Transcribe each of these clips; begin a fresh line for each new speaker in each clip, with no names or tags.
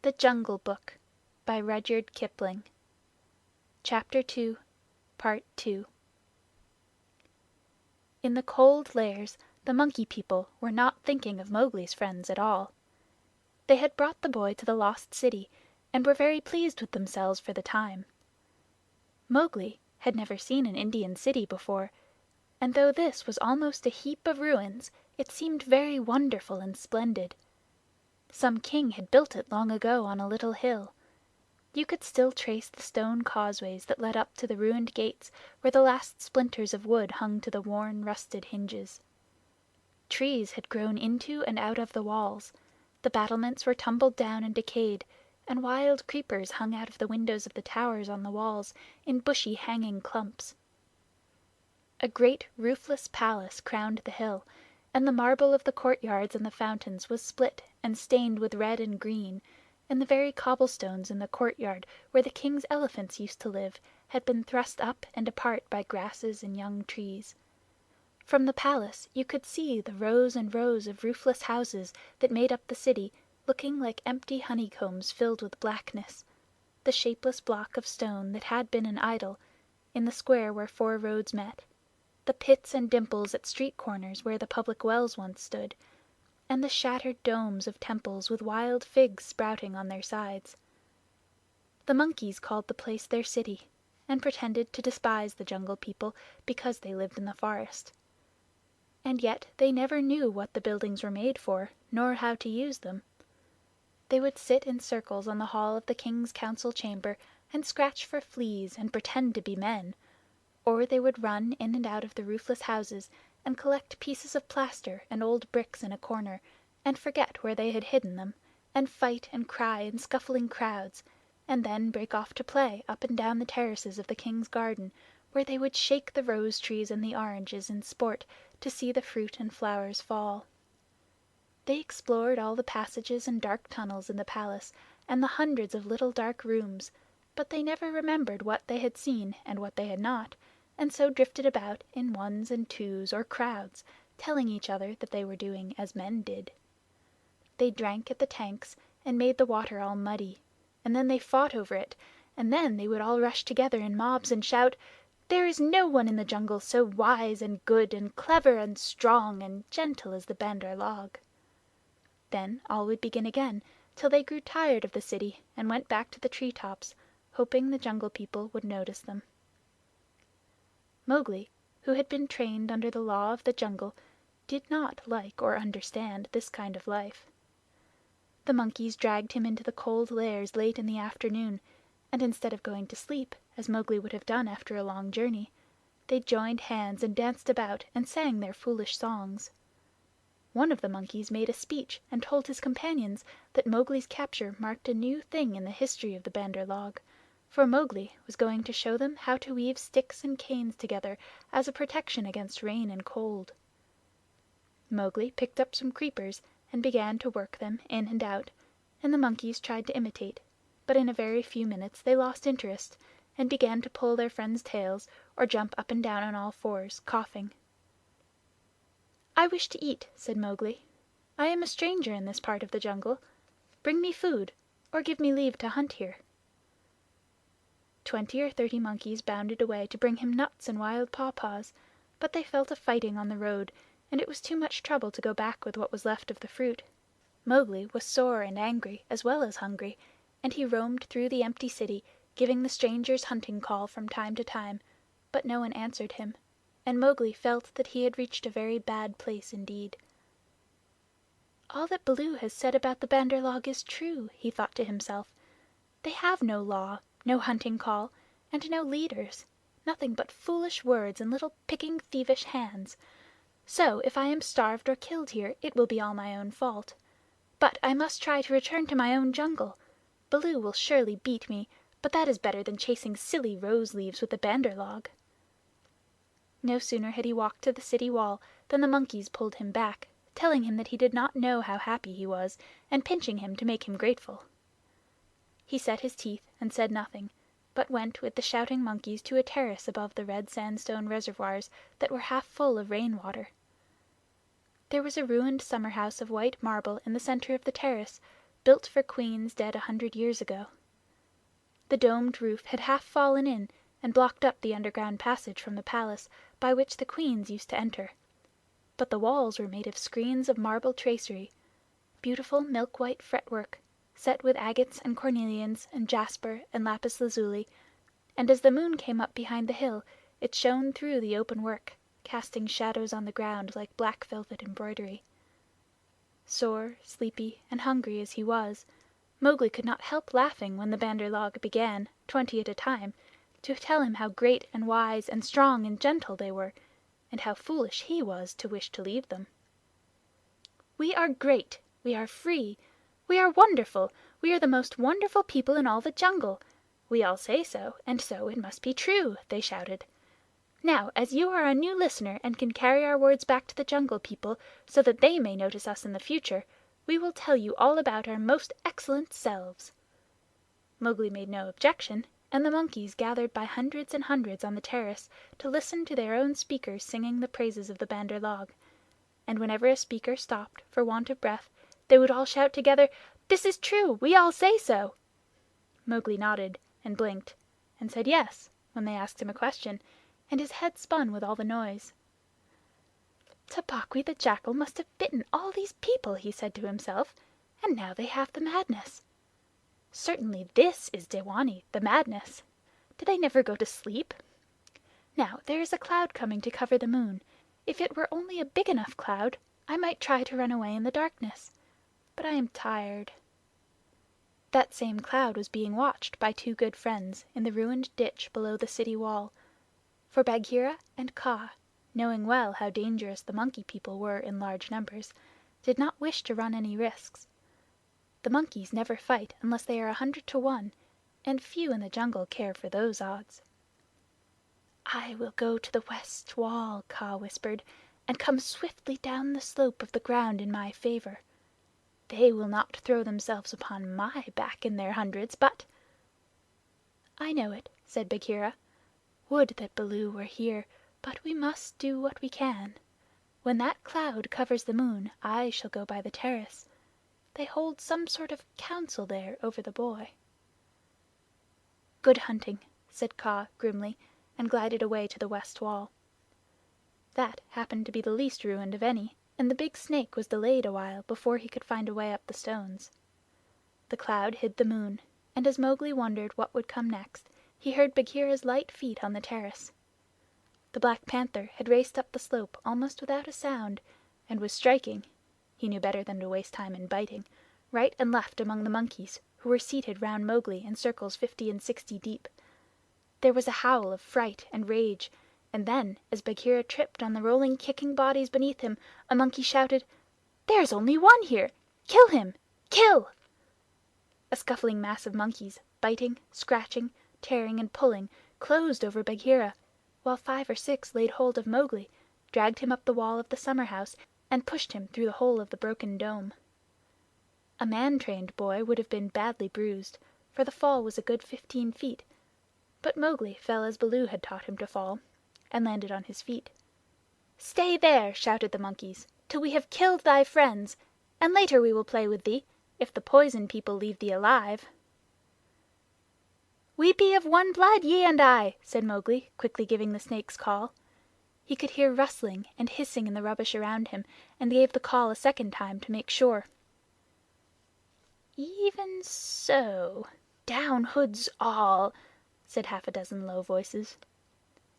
The Jungle Book by Rudyard Kipling. Chapter 2 Part 2. In the Cold Lairs the Monkey People were not thinking of Mowgli's friends at all. They had brought the boy to the Lost City, and were very pleased with themselves for the time. Mowgli had never seen an Indian city before, and though this was almost a heap of ruins, it seemed very wonderful and splendid. Some king had built it long ago on a little hill. You could still trace the stone causeways that led up to the ruined gates where the last splinters of wood hung to the worn, rusted hinges. Trees had grown into and out of the walls, the battlements were tumbled down and decayed, and wild creepers hung out of the windows of the towers on the walls in bushy hanging clumps. A great roofless palace crowned the hill, and the marble of the courtyards and the fountains was split and stained with red and green, and the very cobblestones in the courtyard where the king's elephants used to live had been thrust up and apart by grasses and young trees. From the palace you could see the rows and rows of roofless houses that made up the city, looking like empty honeycombs filled with blackness, the shapeless block of stone that had been an idol in the square where four roads met, the pits and dimples at street corners where the public wells once stood, and the shattered domes of temples with wild figs sprouting on their sides. The monkeys called the place their city, and pretended to despise the Jungle People because they lived in the forest. And yet they never knew what the buildings were made for, nor how to use them. They would sit in circles on the hall of the king's council chamber and scratch for fleas and pretend to be men, or they would run in and out of the roofless houses and collect pieces of plaster and old bricks in a corner, and forget where they had hidden them, and fight and cry in scuffling crowds, and then break off to play up and down the terraces of the king's garden, where they would shake the rose trees and the oranges in sport to see the fruit and flowers fall. They explored all the passages and dark tunnels in the palace, and the hundreds of little dark rooms, but they never remembered what they had seen and what they had not, and so drifted about in ones and twos or crowds, telling each other that they were doing as men did. They drank at the tanks and made the water all muddy, and then they fought over it, and then they would all rush together in mobs and shout, "There is no one in the jungle so wise and good and clever and strong and gentle as the Bandar log." Then all would begin again, till they grew tired of the city and went back to the tree tops, hoping the Jungle People would notice them. Mowgli, who had been trained under the law of the jungle, did not like or understand this kind of life. The monkeys dragged him into the Cold Lairs late in the afternoon, and instead of going to sleep, as Mowgli would have done after a long journey, they joined hands and danced about and sang their foolish songs. One of the monkeys made a speech and told his companions that Mowgli's capture marked a new thing in the history of the Bandar log, for Mowgli was going to show them how to weave sticks and canes together as a protection against rain and cold. Mowgli picked up some creepers and began to work them in and out, and the monkeys tried to imitate, but in a very few minutes they lost interest and began to pull their friends' tails or jump up and down on all fours, coughing. "I wish to eat," said Mowgli. "I am a stranger in this part of the jungle. Bring me food, or give me leave to hunt here." 20 or 30 monkeys bounded away to bring him nuts and wild pawpaws, but they fell to fighting on the road, and it was too much trouble to go back with what was left of the fruit. Mowgli was sore and angry as well as hungry, and he roamed through the empty city, giving the strangers' hunting call from time to time, but no one answered him, and Mowgli felt that he had reached a very bad place indeed. "All that Baloo has said about the Bandar log is true," he thought to himself. "They have no law, no hunting call, and no leaders, nothing but foolish words and little picking thievish hands. So if I am starved or killed here it will be all my own fault. But I must try to return to my own jungle. Baloo will surely beat me, but that is better than chasing silly rose leaves with the Bandar log." No sooner had he walked to the city wall than the monkeys pulled him back, telling him that he did not know how happy he was, and pinching him to make him grateful. He set his teeth and said nothing, but went with the shouting monkeys to a terrace above the red sandstone reservoirs that were half full of rain water. There was a ruined summer house of white marble in the center of the terrace, built for queens dead 100 years ago. The domed roof had half fallen in and blocked up the underground passage from the palace by which the queens used to enter, but the walls were made of screens of marble tracery, beautiful milk-white fretwork, set with agates and cornelians and jasper and lapis lazuli, and as the moon came up behind the hill it shone through the open work, casting shadows on the ground like black velvet embroidery. Sore, sleepy, and hungry as he was, Mowgli could not help laughing when the Bandar log began, 20 at a time, to tell him how great and wise and strong and gentle they were, and how foolish he was to wish to leave them. "We are great. We are free. We are wonderful. We are the most wonderful people in all the jungle. We all say so, and so it must be true," they shouted. "Now, as you are a new listener and can carry our words back to the Jungle People so that they may notice us in the future, we will tell you all about our most excellent selves." Mowgli made no objection, and the monkeys gathered by hundreds and hundreds on the terrace to listen to their own speakers singing the praises of the Bandar log, and whenever a speaker stopped for want of breath they would all shout together, "This is true. We all say so." Mowgli nodded and blinked, and said yes when they asked him a question, and his head spun with all the noise. "Tabaqui the Jackal must have bitten all these people," he said to himself, "and now they have the madness. Certainly this is Dewani, the madness. Do they never go to sleep? Now there is a cloud coming to cover the moon. If it were only a big enough cloud, I might try to run away in the darkness. But I am tired." That same cloud was being watched by two good friends in the ruined ditch below the city wall, for Bagheera and Kaa, knowing well how dangerous the Monkey People were in large numbers, did not wish to run any risks. The monkeys never fight unless they are 100 to 1, and few in the jungle care for those odds. "I will go to the west wall," Kaa whispered, "and come swiftly down the slope of the ground in my favor. They will not throw themselves upon my back in their hundreds, but—" "I know it," said Bagheera. "Would that Baloo were here, but we must do what we can. When that cloud covers the moon I shall go by the terrace. They hold some sort of council there over the boy." "Good hunting," said Kaa grimly, and glided away to the west wall. That happened to be the least ruined of any, and the big snake was delayed a while before he could find a way up the stones. The cloud hid the moon, and as Mowgli wondered what would come next, he heard Bagheera's light feet on the terrace. The Black Panther had raced up the slope almost without a sound, and was striking he knew better than to waste time in biting right and left among the monkeys, who were seated round Mowgli in circles 50 and 60 deep. There was a howl of fright and rage, and then, as Bagheera tripped on the rolling kicking bodies beneath him, a monkey shouted, "There's only one here! Kill him! Kill!" A scuffling mass of monkeys, biting, scratching, tearing, and pulling, closed over Bagheera, while 5 or 6 laid hold of Mowgli, dragged him up the wall of the summer house, and pushed him through the hole of the broken dome. A man-trained boy would have been badly bruised, for the fall was a good 15 feet, but Mowgli fell as Baloo had taught him to fall, and landed on his feet. "Stay there," shouted the monkeys, "till we have killed thy friends, and later we will play with thee, if the Poison People leave thee alive." "We be of one blood, ye and I," said Mowgli, quickly giving the snake's call. He could hear rustling and hissing in the rubbish around him, and gave the call a second time to make sure. "Even so, down hoods all," said half a dozen low voices.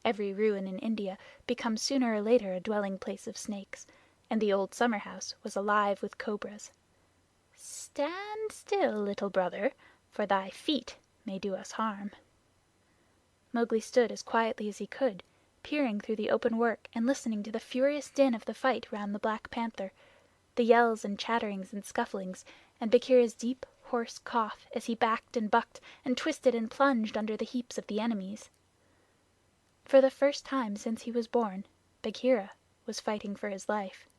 Every ruin in India becomes sooner or later a dwelling place of snakes, and the old summer house was alive with cobras. "Stand still, little brother, for thy feet may do us harm." Mowgli stood as quietly as he could, peering through the open work and listening to the furious din of the fight round the Black Panther, the yells and chatterings and scufflings, and Bagheera's deep, hoarse cough as he backed and bucked and twisted and plunged under the heaps of the enemies. For the first time since he was born, Bagheera was fighting for his life.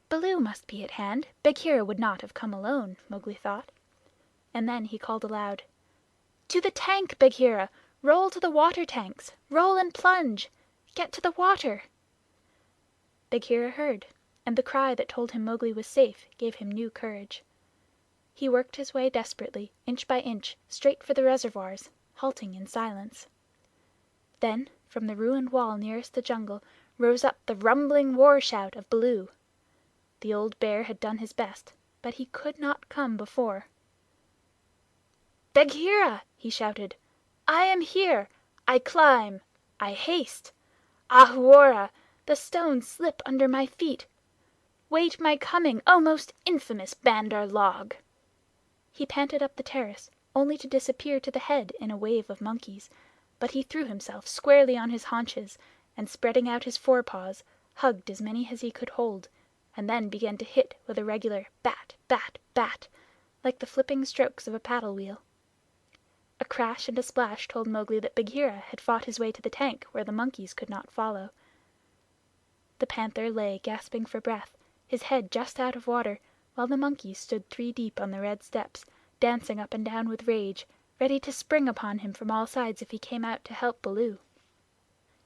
Baloo must be at hand. Bagheera would not have come alone, Mowgli thought. And then he called aloud, "To the tank, Bagheera! Roll to the water tanks! Roll and plunge! Get to the water!" Bagheera heard, and the cry that told him Mowgli was safe gave him new courage. He worked his way desperately, inch by inch, straight for the reservoirs, halting in silence. Then, from the ruined wall nearest the jungle, rose up the rumbling war shout of Baloo. The old bear had done his best, but he could not come before. "Bagheera!" he shouted. "I am here! I climb! I haste! Ahuwora! The stones slip under my feet! Wait my coming, O most infamous Bandar log!" He panted up the terrace, only to disappear to the head in a wave of monkeys, but he threw himself squarely on his haunches, and spreading out his forepaws, hugged as many as he could hold, and then began to hit with a regular bat, bat, bat, like the flipping strokes of a paddle wheel. A crash and a splash told Mowgli that Bagheera had fought his way to the tank where the monkeys could not follow. The panther lay gasping for breath, his head just out of water, while the monkeys stood 3 deep on the red steps, dancing up and down with rage, ready to spring upon him from all sides if he came out to help Baloo.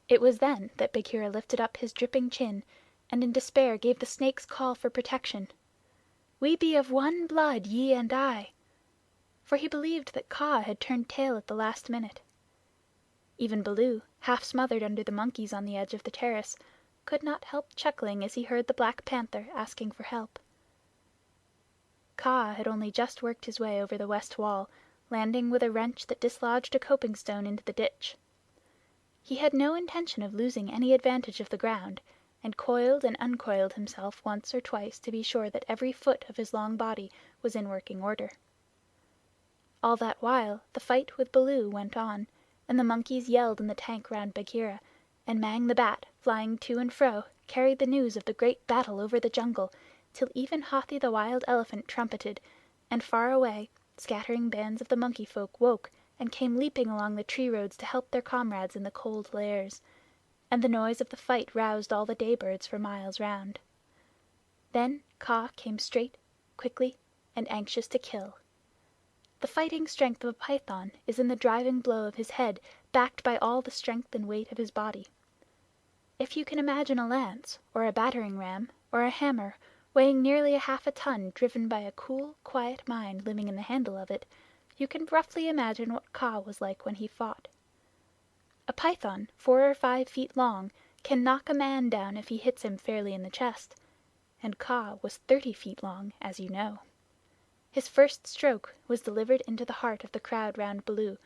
It was then that Bagheera lifted up his dripping chin, and in despair gave the snake's call for protection. "We be of one blood, ye and I," for he believed that Kaa had turned tail at the last minute. Even Baloo, half smothered under the monkeys on the edge of the terrace, could not help chuckling as he heard the Black Panther asking for help. Kaa had only just worked his way over the west wall, landing with a wrench that dislodged a coping stone into the ditch. He had no intention of losing any advantage of the ground, and coiled and uncoiled himself once or twice to be sure that every foot of his long body was in working order. All that while the fight with Baloo went on, and the monkeys yelled in the tank round Bagheera, and Mang the Bat, flying to and fro, carried the news of the great battle over the jungle, till even Hathi the Wild Elephant trumpeted, and far away scattering bands of the Monkey Folk woke and came leaping along the tree roads to help their comrades in the cold lairs, and the noise of the fight roused all the day birds for miles round. Then Kaa came straight, quickly, and anxious to kill. The fighting strength of a python is in the driving blow of his head, backed by all the strength and weight of his body. If you can imagine a lance, or a battering ram, or a hammer weighing nearly half a ton driven by a cool, quiet mind living in the handle of it, you can roughly imagine what Kaa was like when he fought. A python 4 or 5 feet long can knock a man down if he hits him fairly in the chest, and Kaa was 30 feet long, as you know. His first stroke was delivered into the heart of the crowd round Baloo,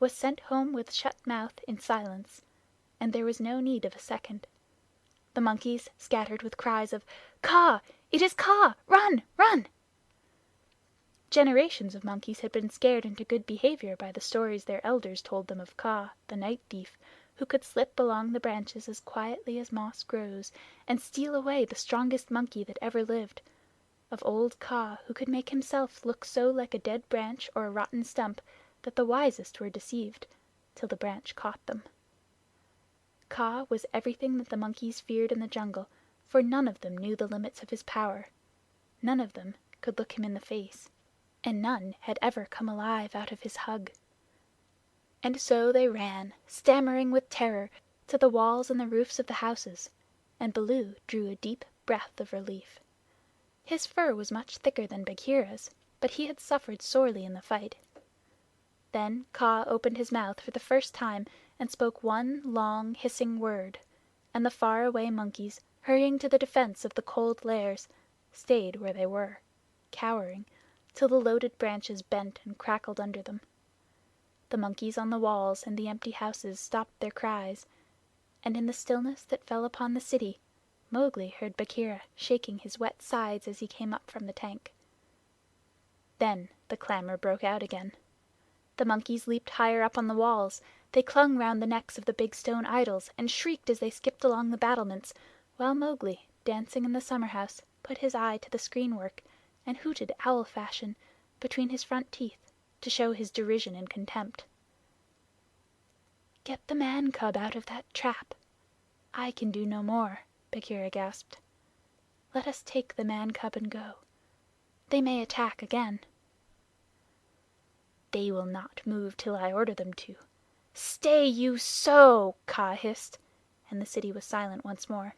was sent home with shut mouth in silence, and there was no need of a second. The monkeys scattered with cries of "Kaa! It is Kaa! Run! Run!" Generations of monkeys had been scared into good behavior by the stories their elders told them of Kaa, the night thief, who could slip along the branches as quietly as moss grows, and steal away the strongest monkey that ever lived, of old Kaa who could make himself look so like a dead branch or a rotten stump that the wisest were deceived, till the branch caught them. Kaa was everything that the monkeys feared in the jungle, for none of them knew the limits of his power. None of them could look him in the face, and none had ever come alive out of his hug. And so they ran, stammering with terror, to the walls and the roofs of the houses, and Baloo drew a deep breath of relief. His fur was much thicker than Bagheera's, but he had suffered sorely in the fight. Then Kaa opened his mouth for the first time and spoke one long hissing word, and the far-away monkeys, hurrying to the defense of the cold lairs, stayed where they were, cowering, till the loaded branches bent and crackled under them. The monkeys on the walls and the empty houses stopped their cries, and in the stillness that fell upon the city Mowgli heard Bagheera shaking his wet sides as he came up from the tank. Then the clamor broke out again. The monkeys leaped higher up on the walls. They clung round the necks of the big stone idols and shrieked as they skipped along the battlements, while Mowgli, dancing in the summer-house, put his eye to the screen-work and hooted owl fashion between his front teeth to show his derision and contempt. "Get the man cub out of that trap. I can do no more," Bagheera gasped. "Let us take the man cub and go. They may attack again." "They will not move till I order them to. Stay you so!" Kaa hissed, and the city was silent once more.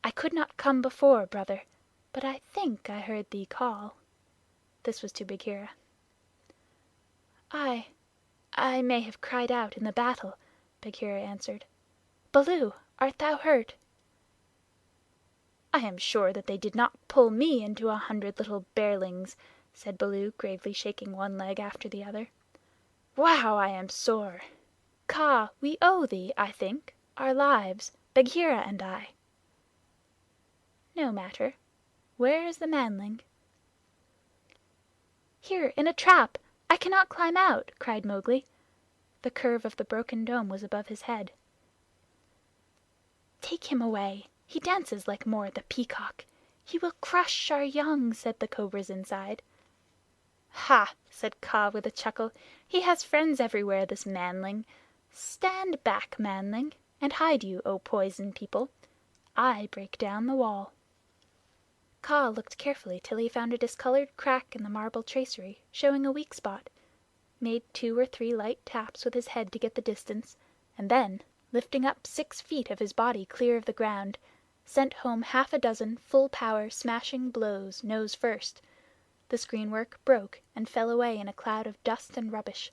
I could not come before, brother, but I think I heard thee call." This was to Bagheera. "I may have cried out in the battle," Bagheera answered. "Baloo, art thou hurt?" "I am sure that they did not pull me into 100 little bearlings," said Baloo, gravely shaking one leg after the other. "Wow, I am sore! Kaa, we owe thee, I think, our lives, Bagheera and I." "No matter. Where is the manling?" "Here, in a trap. I cannot climb out," cried Mowgli. The curve of the broken dome was above his head. "Take him away. He dances like Mor the Peacock. He will crush our young," said the cobras inside. "Ha!" said Kaa with a chuckle. "He has friends everywhere, this manling. Stand back, manling, and hide you, O Poison People. I break down the wall." Kaa looked carefully till he found a discolored crack in the marble tracery, showing a weak spot, made 2 or 3 light taps with his head to get the distance, and then, lifting up 6 feet of his body clear of the ground, sent home half a dozen full-power smashing blows, nose first. The screenwork broke and fell away in a cloud of dust and rubbish,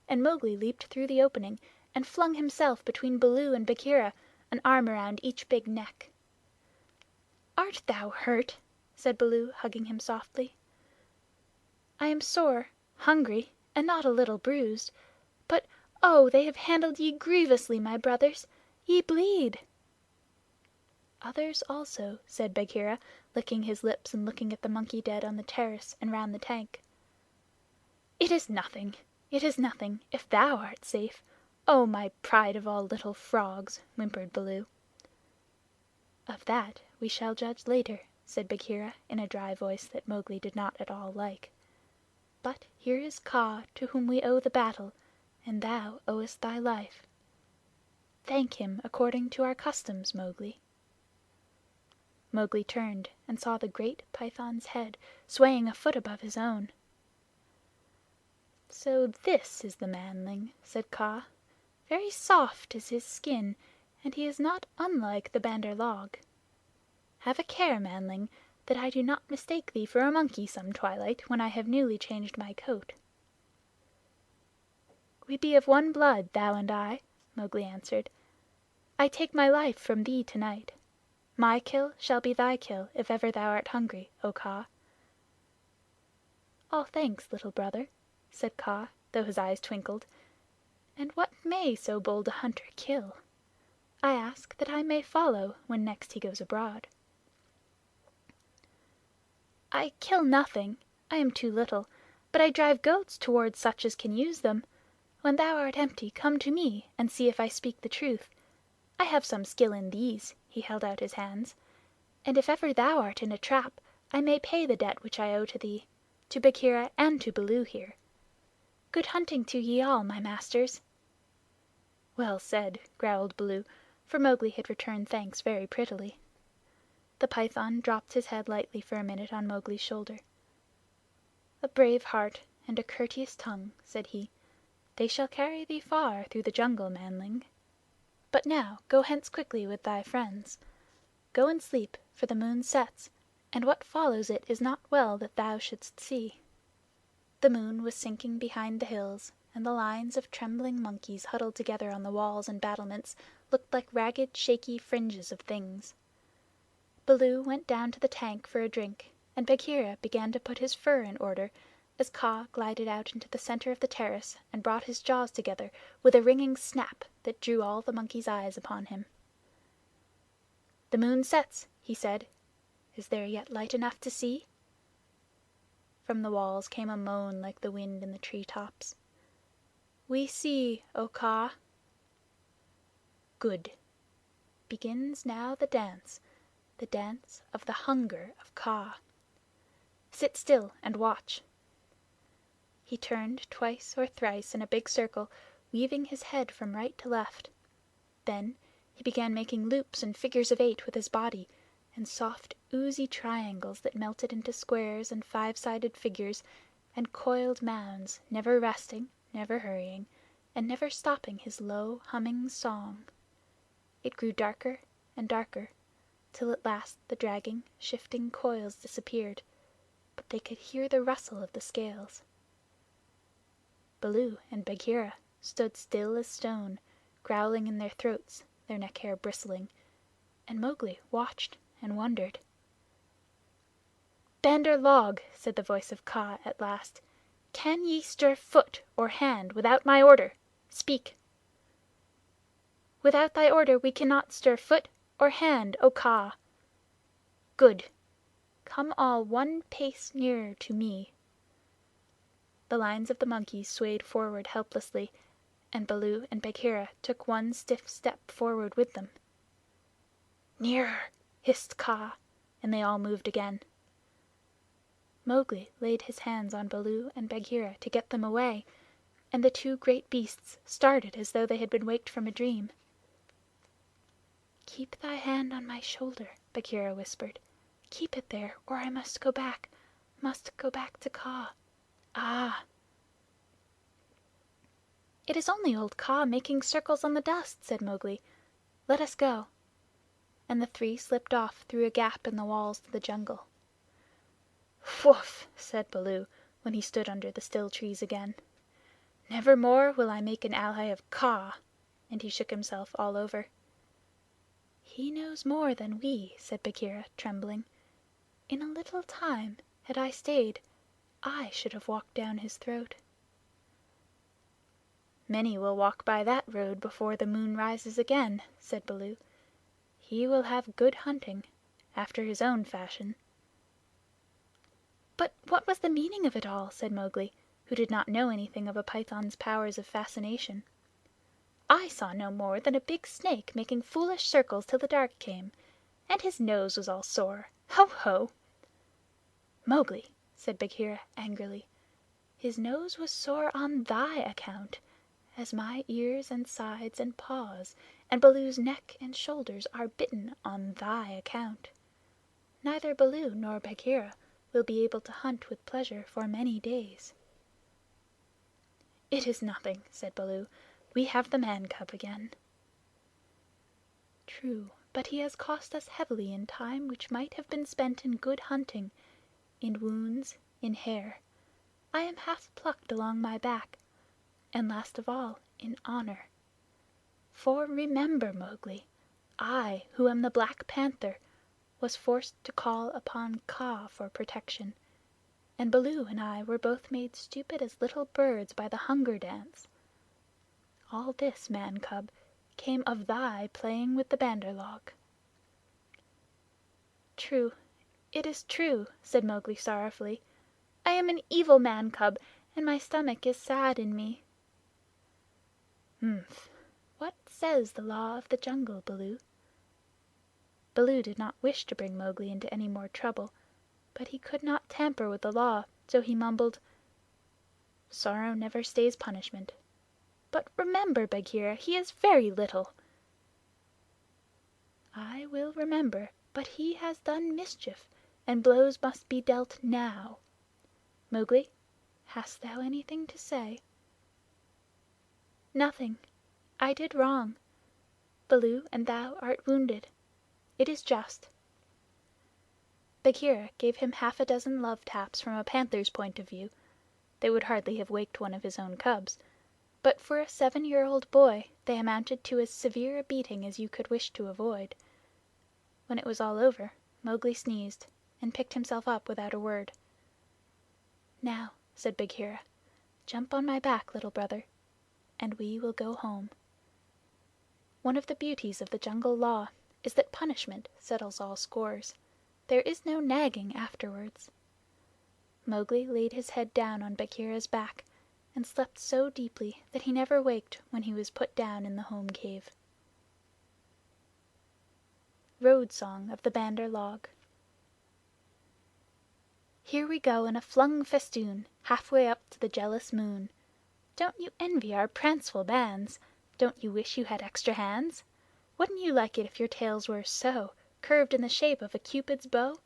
and Mowgli leaped through the opening and flung himself between Baloo and Bagheera, an arm around each big neck. "Art thou hurt?" said Baloo, hugging him softly. "I am sore, hungry, and not a little bruised. But oh, they have handled ye grievously, my brothers. Ye bleed." "Others also," said Bagheera, licking his lips and looking at the monkey dead on the terrace and round the tank. "It is nothing. It is nothing, if thou art safe. Oh, my pride of all little frogs!" whimpered Baloo. "Of that we shall judge later," said Bagheera in a dry voice that Mowgli did not at all like. "But here is Kaa, to whom we owe the battle, and thou owest thy life. Thank him according to our customs, Mowgli." Mowgli turned and saw the great python's head swaying a foot above his own. "So this is the manling," said Kaa. "Very soft is his skin, and he is not unlike the Bandar log. Have a care, manling, that I do not mistake thee for a monkey some twilight when I have newly changed my coat." "We be of one blood, thou and I," Mowgli answered. "I take my life from thee tonight. My kill shall be thy kill if ever thou art hungry, O Kaa." "All thanks, Little Brother," said Kaa, though his eyes twinkled. "And what may so bold a hunter kill? I ask that I may follow when next he goes abroad." "I kill nothing. I am too little. But I drive goats toward such as can use them. When thou art empty, come to me and see if I speak the truth. I have some skill in these," he held out his hands, "and if ever thou art in a trap, I may pay the debt which I owe to thee, to Bagheera and to Baloo here. Good hunting to ye all, my masters." "Well said," growled Baloo, for Mowgli had returned thanks very prettily. The python dropped his head lightly for a minute on Mowgli's shoulder. "A brave heart and a courteous tongue," said he. "They shall carry thee far through the jungle, manling. But now go hence quickly with thy friends. Go and sleep, for the moon sets, and what follows it is not well that thou shouldst see." The moon was sinking behind the hills, and the lines of trembling monkeys huddled together on the walls and battlements looked like ragged, shaky fringes of things. Baloo went down to the tank for a drink, and Bagheera began to put his fur in order as Kaa glided out into the center of the terrace and brought his jaws together with a ringing snap that drew all the monkeys' eyes upon him. "The moon sets," he said. "Is there yet light enough to see?" From the walls came a moan like the wind in the tree tops. "We see, O Kaa." "Good. Begins now the dance of the hunger of Kaa. Sit still and watch." He turned twice or thrice in a big circle, weaving his head from right to left. Then he began making loops and figures of 8 with his body, and soft oozy triangles that melted into squares and 5-sided figures, and coiled mounds, never resting, never hurrying, and never stopping his low humming song. It grew darker and darker, till at last the dragging, shifting coils disappeared, but they could hear the rustle of the scales. Baloo and Bagheera stood still as stone, growling in their throats, their neck hair bristling, and Mowgli watched and wondered. "Bandar log," said the voice of Kaa at last, "can ye stir foot or hand without my order? Speak!" "Without thy order we cannot stir foot or hand, O Kaa." "Good. Come all one pace nearer to me." The lines of the monkeys swayed forward helplessly, and Baloo and Bagheera took one stiff step forward with them. "Nearer!" hissed Kaa, and they all moved again. Mowgli laid his hands on Baloo and Bagheera to get them away, and the two great beasts started as though they had been waked from a dream. "Keep thy hand on my shoulder," Bagheera whispered. "Keep it there, or I must go back to Kaa. Ah!" "It is only old Kaa making circles on the dust," said Mowgli. "Let us go." And the three slipped off through a gap in the walls to the jungle. "Whoof!" said Baloo, when he stood under the still trees again. "Never more will I make an ally of Kaa," and he shook himself all over. "He knows more than we," said Bagheera, trembling. "In a little time, had I stayed, I should have walked down his throat." "Many will walk by that road before the moon rises again," said Baloo. "He will have good hunting, after his own fashion." "But what was the meaning of it all?" said Mowgli, who did not know anything of a python's powers of fascination. "I saw no more than a big snake making foolish circles till the dark came. And his nose was all sore. Ho! Ho!" "Mowgli," said Bagheera angrily, "his nose was sore on thy account, as my ears and sides and paws and Baloo's neck and shoulders are bitten on thy account. Neither Baloo nor Bagheera will be able to hunt with pleasure for many days." "It is nothing," said Baloo. "We have the man cub again." "True, but he has cost us heavily in time which might have been spent in good hunting, in wounds, in hair. I am half plucked along my back, and last of all, in honor. For remember, Mowgli, I, who am the Black Panther, was forced to call upon Kaa for protection, and Baloo and I were both made stupid as little birds by the Hunger Dance. All this, man cub, came of thy playing with the Bandar log." "True. It is true," said Mowgli sorrowfully. "I am an evil man cub, and my stomach is sad in me." "Humph! What says the Law of the Jungle, Baloo?" Baloo did not wish to bring Mowgli into any more trouble, but he could not tamper with the Law, so he mumbled, "Sorrow never stays punishment. But remember, Bagheera, he is very little." "I will remember, but he has done mischief, and blows must be dealt now. Mowgli, hast thou anything to say?" "Nothing. I did wrong. Baloo and thou art wounded. It is just." Bagheera gave him half a dozen love taps from a panther's point of view. They would hardly have waked one of his own cubs, but for a 7-year-old boy they amounted to as severe a beating as you could wish to avoid. When it was all over, Mowgli sneezed, and picked himself up without a word. "Now," said Bagheera, "jump on my back, little brother, and we will go home. One of the beauties of the Jungle Law is that punishment settles all scores. There is no nagging afterwards." Mowgli laid his head down on Bagheera's back, and slept so deeply that he never waked when he was put down in the home cave. Road Song of the Bandar log. Here we go in a flung festoon, halfway up to the jealous moon. Don't you envy our pranceful bands? Don't you wish you had extra hands? Wouldn't you like it if your tails were so, curved in the shape of a Cupid's bow?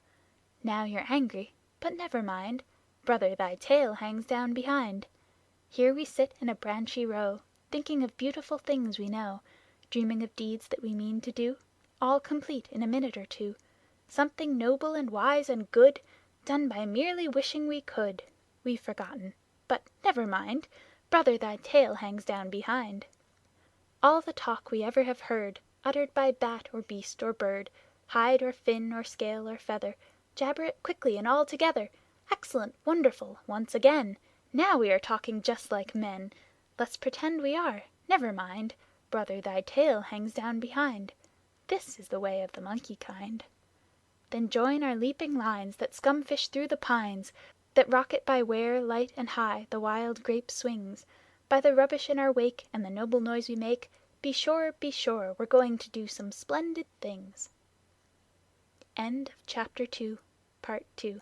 Now you're angry, but never mind, brother, thy tail hangs down behind. Here we sit in a branchy row, thinking of beautiful things we know, dreaming of deeds that we mean to do. all complete in a minute or two, something noble and wise and good, done by merely wishing we could, we've forgotten, but never mind, brother, thy tail hangs down behind. All the talk we ever have heard, uttered by bat or beast or bird, hide or fin or scale or feather, jabber it quickly and all together. Excellent, wonderful, once again! Now we are talking just like men. Let's pretend we are. Never mind, brother, thy tail hangs down behind. This is the way of the monkey kind. Then join our leaping lines that scumfish through the pines, that rocket by where, light and high, the wild grape swings. By the rubbish in our wake and the noble noise we make, be sure, we're going to do some splendid things. End of Chapter 2, Part 2.